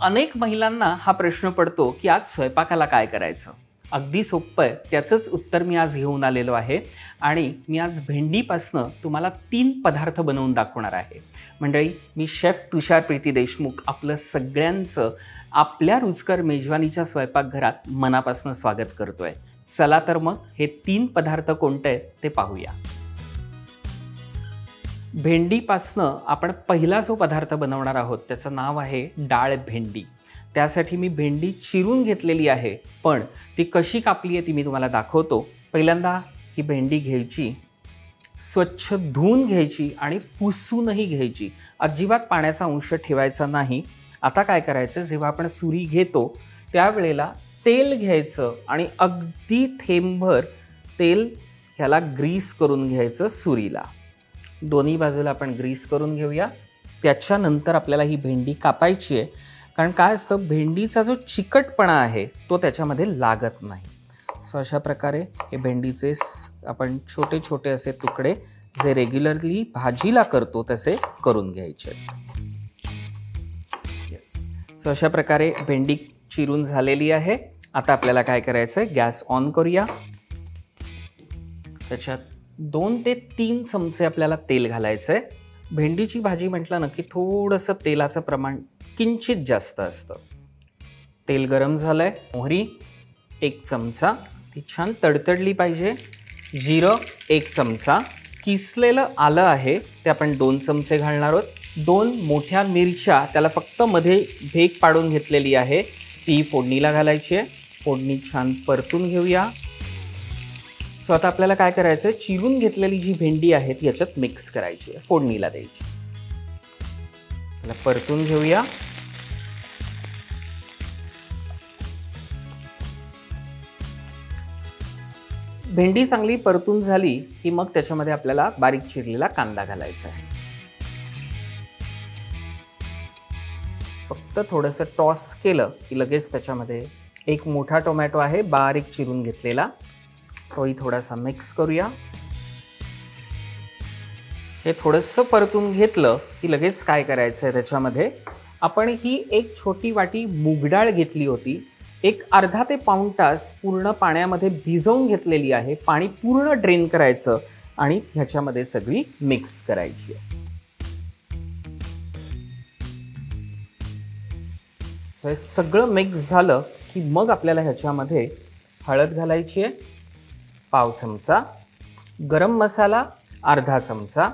अनेक महिलांना हा प्रश्न पडतो की आज स्वयंपाकाला काय करायचं. अगदी सोपं आहे, त्याचंच उत्तर मी आज घेऊन आलेलो आहे. आणि मी आज भेंडीपासनं तुम्हाला 3 पदार्थ बनवून दाखवणार आहे. मंडळी, मी शेफ तुषार प्रीती देशमुख आपलं सगळ्यांचं आपल्या रुचकर मेजवानीच्या स्वयंपाकघरात मनापासून स्वागत करतोय. चला तर मग हे 3 पदार्थ कोणते आहेत ते पाहूया. भेंडीपासनं आपण पहिला जो पदार्थ बनवणार आहोत त्याचं नाव आहे डाळ भेंडी. त्यासाठी मी भेंडी चिरून घेतलेली आहे, पण ती कशी कापली आहे ती मी तुम्हाला दाखवतो. पहिल्यांदा ही भेंडी घ्यायची, स्वच्छ धुवून घ्यायची आणि पुसूनही घ्यायची. अजिबात पाण्याचा अंश ठेवायचा नाही. आता काय करायचं, जेव्हा आपण सुरी घेतो त्यावेळेला तेल घ्यायचं आणि अगदी थेंबभर तेल ह्याला ग्रीस करून घ्यायचं सुरीला. दोन्ही बाजूला आपण ग्रीस करून घेऊया. त्याच्यानंतर आपल्याला ही भेंडी कापायची आहे, कारण काय असतं, भेंडीचा जो चिकटपणा आहे तो त्याच्यामध्ये लागत नाही. सो अशा प्रकारे हे भेंडीचे आपण छोटे छोटे असे तुकडे जे रेग्युलरली भाजीला करतो तसे करून घ्यायचे. येस. सो अशा प्रकारे भेंडी चिरून झालेली आहे. आता आपल्याला काय करायचं आहे, गॅस ऑन करूया. त्याच्यात 2 ते 3 चमचे आपल्याला तेल घालायचं आहे. भेंडीची भाजी म्हटलं ना की थोडंसं तेलाचं प्रमाण किंचित जास्त असतं. तेल गरम झालं आहे. मोहरी 1 चमचा, ती छान तडतडली पाहिजे. जिरं 1 चमचा. किसलेलं आलं आहे ते आपण 2 चमचे घालणार आहोत. 2 मोठ्या मिरच्या त्याला फक्त मध्ये भेग पाडून घेतलेली आहे, ती फोडणीला घालायची आहे. फोडणी छान परतून घेऊया. सो आता आपल्याला काय करायचं आहे, चिरून घेतलेली जी भेंडी आहे ती याच्यात मिक्स करायची आहे, फोडणीला द्यायची. त्याला परतून घेऊया. भेंडी चांगली परतून झाली की मग त्याच्यामध्ये आपल्याला बारीक चिरलेला कांदा घालायचा आहे. फक्त थोडंसं टॉस केलं की लगेच त्याच्यामध्ये 1 मोठा टोमॅटो आहे बारीक चिरून घेतलेला, तोही थोडासा मिक्स करूया. हे थोडंसं परतून घेतलं की लगेच काय करायचं आहे, त्याच्यामध्ये आपण ही 1 छोटी वाटी मूगडाळ घेतली होती, एक अर्धा ते पाऊण तास पूर्ण पाण्यामध्ये भिजवून घेतलेली आहे. पाणी पूर्ण ड्रेन करायचं आणि ह्याच्यामध्ये सगळी मिक्स करायची आहे. हे सगळं मिक्स झालं की मग आपल्याला ह्याच्यामध्ये हळद घालायची आहे 1/2 चमचा, गरम मसाला अर्धा चमचा,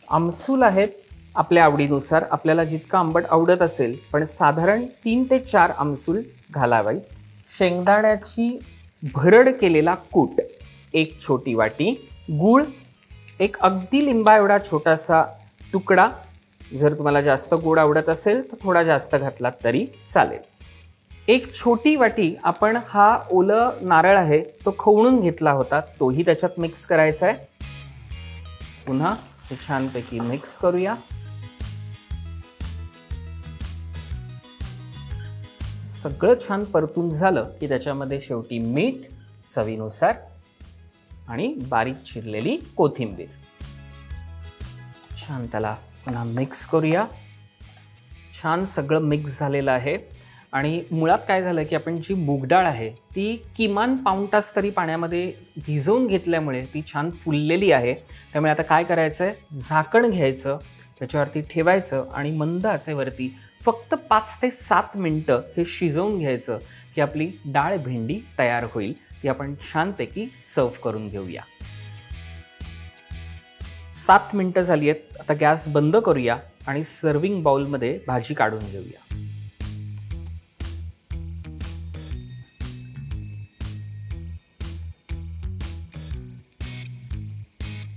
आमसूल आहेत आपल्या आवडीनुसार, आपल्याला जितका आंबट आवडत असेल पण साधारण 3 ते 4 आमसूल घालावी. शेंगदाण्याची भरड केलेला कूट 1 छोटी वाटी, गूळ 1 अगदी लिंबा एवढा छोटासा तुकडा. जर तुम्हाला जास्त गोड आवडत असेल तर थोडा जास्त घातलात तरी चालेल. 1 छोटी वाटी आपण हा ओलं नारळ आहे तो खवणून घेतला होता, तोही त्याच्यात मिक्स करायचा आहे. पुन्हा हे छानपैकी मिक्स करूया. सगळं छान परतून झालं की त्याच्यामध्ये शेवटी मीठ चवीनुसार आणि बारीक चिरलेली कोथिंबीर. छान त्याला पुन्हा मिक्स करूया. छान सगळं मिक्स झालेलं आहे. आणि मुळात काय झालं की आपण जी मूगडाळ आहे ती किमान पाऊण तास तरी पाण्यामध्ये भिजवून घेतल्यामुळे ती छान फुललेली आहे. त्यामुळे आता काय करायचं आहे, झाकण घ्यायचं, त्याच्यावरती ठेवायचं आणि मंद आचेवरती फक्त 5 ते 7 मिनटं हे शिजवून घ्यायचं की आपली डाळ भेंडी तयार होईल. ती आपण छानपैकी सर्व करून घेऊया. 7 मिनटं झाली आहेत. आता गॅस बंद करूया आणि सर्विंग बाउलमध्ये भाजी काढून घेऊया.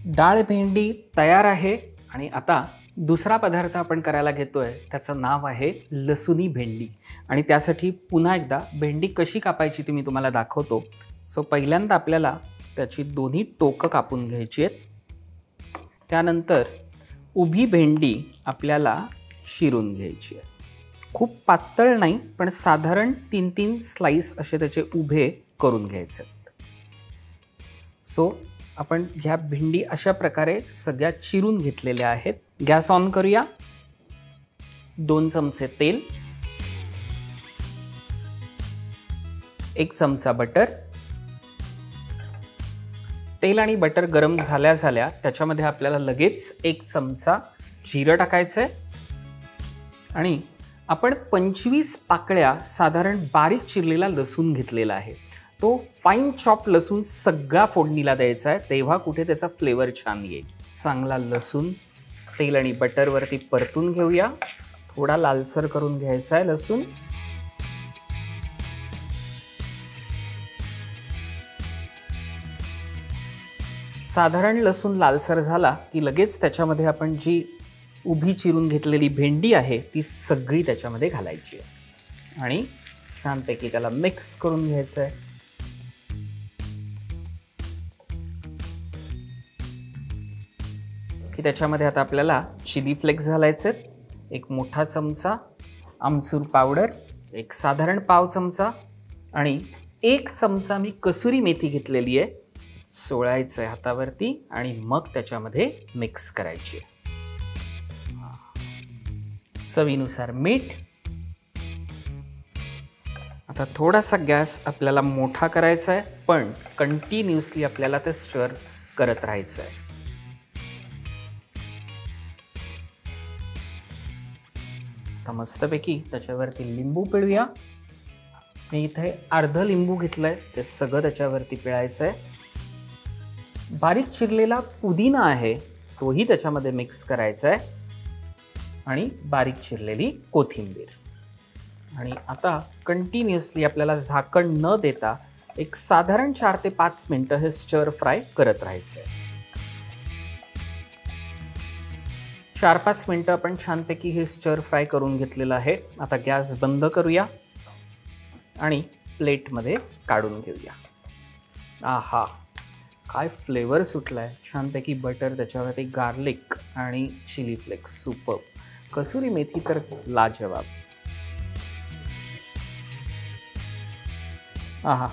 डाळ भेंडी तयार आहे. आणि आता दुसरा पदार्थ आपण करायला घेतोय, त्याचं नाव आहे लसुणी भेंडी. आणि त्यासाठी पुन्हा एकदा भेंडी कशी कापायची ती मी तुम्हाला दाखवतो. सो पहिल्यांदा आपल्याला त्याची दोन्ही टोकं कापून घ्यायची आहेत. त्यानंतर उभी भेंडी आपल्याला चिरून घ्यायची आहे. खूप पातळ नाही, पण साधारण 3-3 स्लाइस असे त्याचे उभे करून घ्यायचे आहेत. सो आपण ह्या भेंडी अशा प्रकारे सगळ्या चिरून घेतलेल्या आहेत. गॅस ऑन करूया. 2 चमचे तेल, 1 चमचा बटर. तेल आणि बटर गरम झाल्या झाल्या त्याच्यामध्ये आपल्याला लगेच 1 चमचा जिरं टाकायचं आहे आणि आपण 25 पाकळ्या साधारण बारीक चिरलेला लसूण घेतलेला आहे. तो फाईन चॉप लसूण सगळा फोडणीला द्यायचा आहे, तेव्हा कुठे त्याचा फ्लेवर छान येईल. चांगला लसूण तेल आणि बटरवरती परतून घेऊया. थोडा लालसर करून घ्यायचा आहे लसूण. साधारण लसूण लालसर झाला की लगेच त्याच्यामध्ये आपण जी उभी चिरून घेतलेली भेंडी आहे ती सगळी त्याच्यामध्ये घालायची आहे आणि छानपैकी त्याला मिक्स करून घ्यायचं आहे. की त्याच्यामध्ये आता आपल्याला चिली फ्लेक्स घालायचे आहेत. 1 मोठा चमचा आमचूर पावडर, 1 साधारण पाव चमचा आणि 1 चमचा मी कसुरी मेथी घेतलेली आहे. सोळायचं आहे हातावरती आणि मग त्याच्यामध्ये मिक्स करायची. चवीनुसार मीठ. आता थोडासा गॅस आपल्याला मोठा करायचा आहे, पण कंटिन्युअसली आपल्याला ते स्टर करत राहायचं आहे. आता मस्तपैकी त्याच्यावरती लिंबू पिळूया. मी इथे अर्ध लिंबू घेतलंय, ते सगळं त्याच्यावरती पिळायचं आहे. बारीक चिरलेला पुदिना आहे तोही त्याच्यामध्ये मिक्स करायचा आहे आणि बारीक चिरलेली कोथिंबीर. आणि आता कंटिन्युअसली आपल्याला झाकण न देता एक साधारण 4 ते 5 मिनिटं हे स्टर फ्राय करत राहायचं आहे. 4-5 मिनिटं आपण छानपैकी हे स्टर फ्राय करून घेतलेलं आहे. आता गॅस बंद करूया आणि प्लेटमध्ये काढून घेऊया. आहा, काय फ्लेवर सुटलाय. छानपैकी बटर, त्याच्यावरती गार्लिक आणि chilli flakes. Super. Kasuri methi तर लाजवाब. आहा,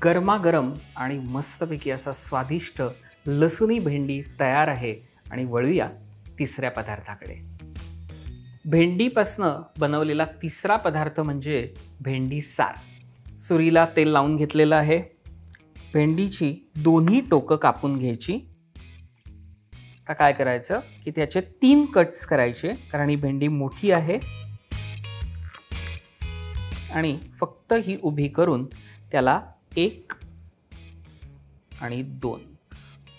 गरमागरम आणि मस्तपैकी असा स्वादिष्ट लसुणी भेंडी तयार आहे. आणि वळूया तिसऱ्या पदार्थाकडे. भेंडीपासनं बनवलेला तिसरा पदार्थ म्हणजे भेंडी सार. सुरीला तेल लावून घेतलेलं आहे. भेंडीची दोन्ही टोकं कापून घ्यायची. आता काय करायचं की त्याचे 3 कट्स करायचे, कारण ही भेंडी मोठी आहे. आणि फक्त ही उभी करून त्याला 1 आणि 2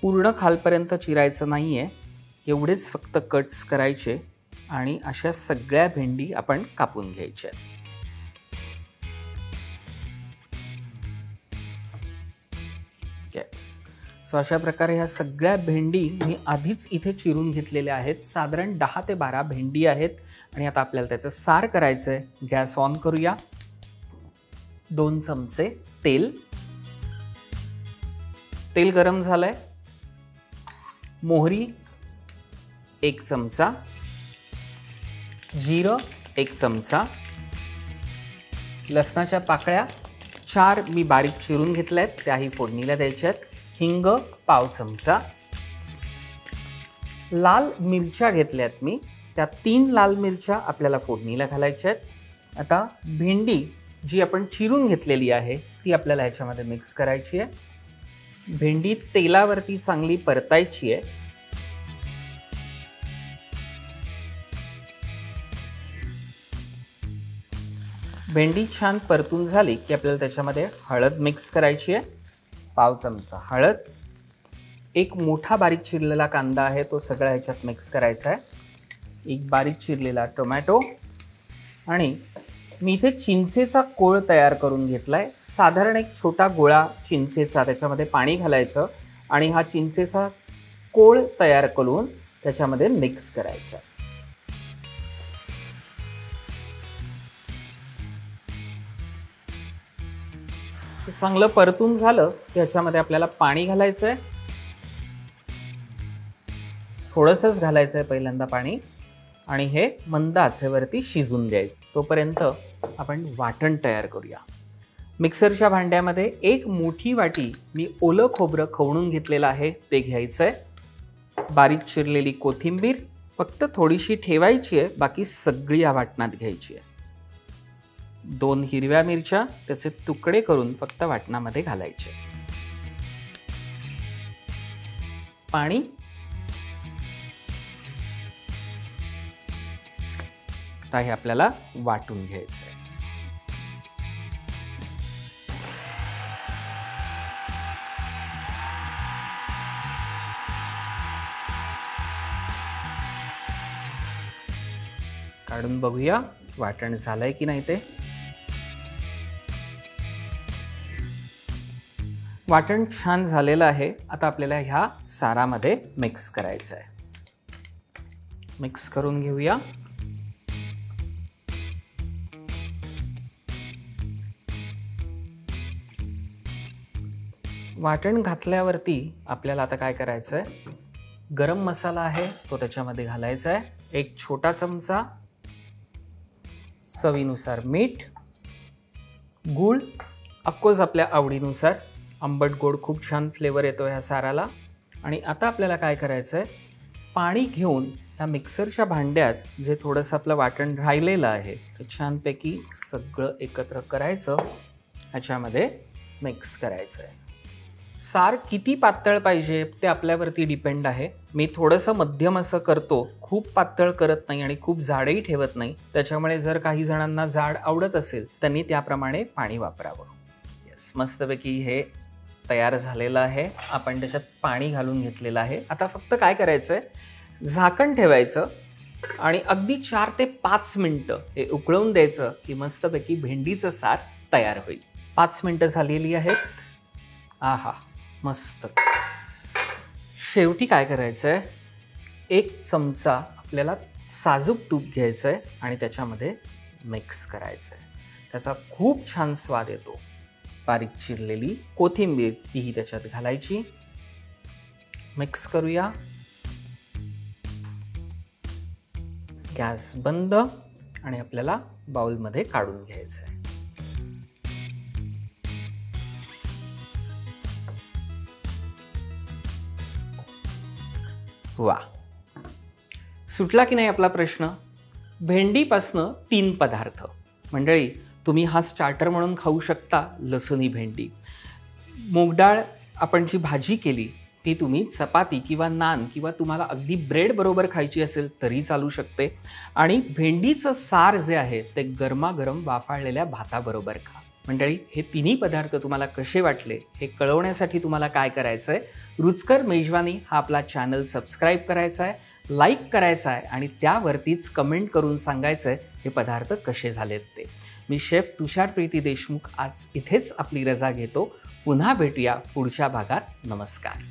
पूर्ण खालपर्यंत चिरायचं नाही आहे, एवढेच फक्त कट्स करायचे आणि अशा सगळ्या भेंडी आपण कापून घ्यायच्या. येस. सो अशा प्रकारे ह्या सगळ्या भेंडी मी आधीच इथे चिरून घेतलेल्या आहेत. साधारण 10 ते 12 भेंडी आहेत आणि आता आपल्याला त्याचं सार करायचं आहे. गॅस ऑन करूया. 2 चमचे तेल. तेल गरम झालंय. मोहरी 1 चमचा, जिरं 1 चमचा, लसणाच्या पाकळ्या 4 मी बारीक चिरून घेतल्या आहेत, त्याही फोडणीला द्यायच्या आहेत. हिंग पाव चमचा. लाल मिरच्या घेतल्यात मी, त्या 3 लाल मिरच्या आपल्याला फोडणीला घालायच्या आहेत. आता भेंडी जी आपण चिरून घेतलेली आहे ती आपल्याला ह्याच्यामध्ये मिक्स करायची आहे. भेंडी तेलावरती चांगली परतायची आहे. भेंडी छान परतून झाली की आपल्याला त्याच्यामध्ये हळद मिक्स करायची आहे. पाव चमचा हळद. 1 मोठा बारीक चिरलेला कांदा आहे तो सगळा ह्याच्यात मिक्स करायचा आहे. 1 बारीक चिरलेला टोमॅटो. आणि मी इथे चिंचेचा कोळ तयार करून घेतलाय. साधारण 1 छोटा गोळा चिंचेचा, त्याच्यामध्ये पाणी घालायचं आणि हा चिंचेचा कोळ तयार करून त्याच्यामध्ये मिक्स करायचा. चांगलं परतून झालं की ह्याच्यामध्ये आपल्याला पाणी घालायचं आहे. थोडंसंच घालायचं आहे पहिल्यांदा पाणी आणि हे मंद आचेवरती शिजून द्यायचं. तोपर्यंत आपण वाटण तयार करूया. मिक्सरच्या भांड्यामध्ये 1 मोठी वाटी मी ओलं खोबरं खवणून घेतलेलं आहे ते घ्यायचं आहे. बारीक चिरलेली कोथिंबीर फक्त थोडीशी ठेवायची आहे, बाकी सगळी या वाटणात घ्यायची आहे. 2 हिरव्या मिरच्या त्याचे तुकडे करून फक्त वाटणामध्ये घालायचे. पाणी, आता हे आपल्याला वाटून घ्यायचं आहे. काढून बघूया वाटण झालंय की नाही ते. वाटण छान झालेलं आहे. आता आपल्याला ह्या सारामध्ये मिक्स करायचं आहे. मिक्स करून घेऊया. वाटण घातल्यावरती आपल्याला आता काय करायचं आहे, गरम मसाला आहे तो त्याच्यामध्ये घालायचा आहे. 1 छोटा चमचा, चवीनुसार मीठ, गूळ ऑफकोर्स आपल्या आवडीनुसार. आंबट गोड खूप छान फ्लेवर येतो ह्या साराला. आणि आता आपल्याला काय करायचं आहे, पाणी घेऊन ह्या मिक्सरच्या भांड्यात जे थोडंसं आपलं वाटण राहिलेलं आहे ते छानपैकी सगळं एकत्र करायचं, ह्याच्यामध्ये मिक्स करायचं आहे. सार किती पातळ पाहिजे ते आपल्यावरती डिपेंड आहे. मी थोडंसं मध्यम असं करतो, खूप पातळ करत नाही आणि खूप जाडही ठेवत नाही. त्याच्यामुळे जर काही जणांना जाड आवडत असेल त्यांनी त्याप्रमाणे पाणी वापरावं. येस, मस्तपैकी हे तयार झालेलं आहे. आपण त्याच्यात पाणी घालून घेतलेलं आहे. आता फक्त काय करायचं आहे, झाकण ठेवायचं आणि अगदी 4 ते 5 मिनटं हे उकळवून द्यायचं की मस्तपैकी भेंडीचं सार तयार होईल. 5 मिनटं झालेली आहेत. आहा, मस्तच. शेवटी काय करायचं आहे, 1 चमचा आपल्याला साजूक तूप घ्यायचं आहे आणि त्याच्यामध्ये मिक्स करायचं आहे. त्याचा खूप छान स्वाद येतो. बारीक चिरलेली कोथिंबीर तीही त्याच्यात घालायची. मिक्स करूया. गॅस बंद आणि आपल्याला बाउलमध्ये काढून घ्यायचं आहे. वा, सुटला की नाही आपला प्रश्न. भेंडीपासनं 3 पदार्थ. मंडळी, तुम्ही हा स्टार्टर म्हणून खाऊ शकता लसुणी भेंडी. मूगडाळ आपण जी भाजी केली ती तुम्ही चपाती किंवा नान किंवा तुम्हाला अगदी ब्रेड बरोबर खायची असेल तरी चालू शकते. आणि भेंडीचं सार जे आहे ते गरमागरम वाफाळलेल्या भाताबरोबर खा. मंडळी, हे तिन्ही पदार्थ तुम्हाला कसे वाटले हे कळवण्यासाठी तुम्हाला काय करायचं आहे, रुचकर मेजवानी हा आपला चॅनल सबस्क्राईब करायचा आहे, लाईक करायचा आहे आणि त्यावरतीच कमेंट करून सांगायचं आहे हे पदार्थ कसे झालेत ते. मी शेफ तुषार प्रीती देशमुख आज इथेच आपली रजा घेतो. पुन्हा भेटूया पुढच्या भागात. नमस्कार.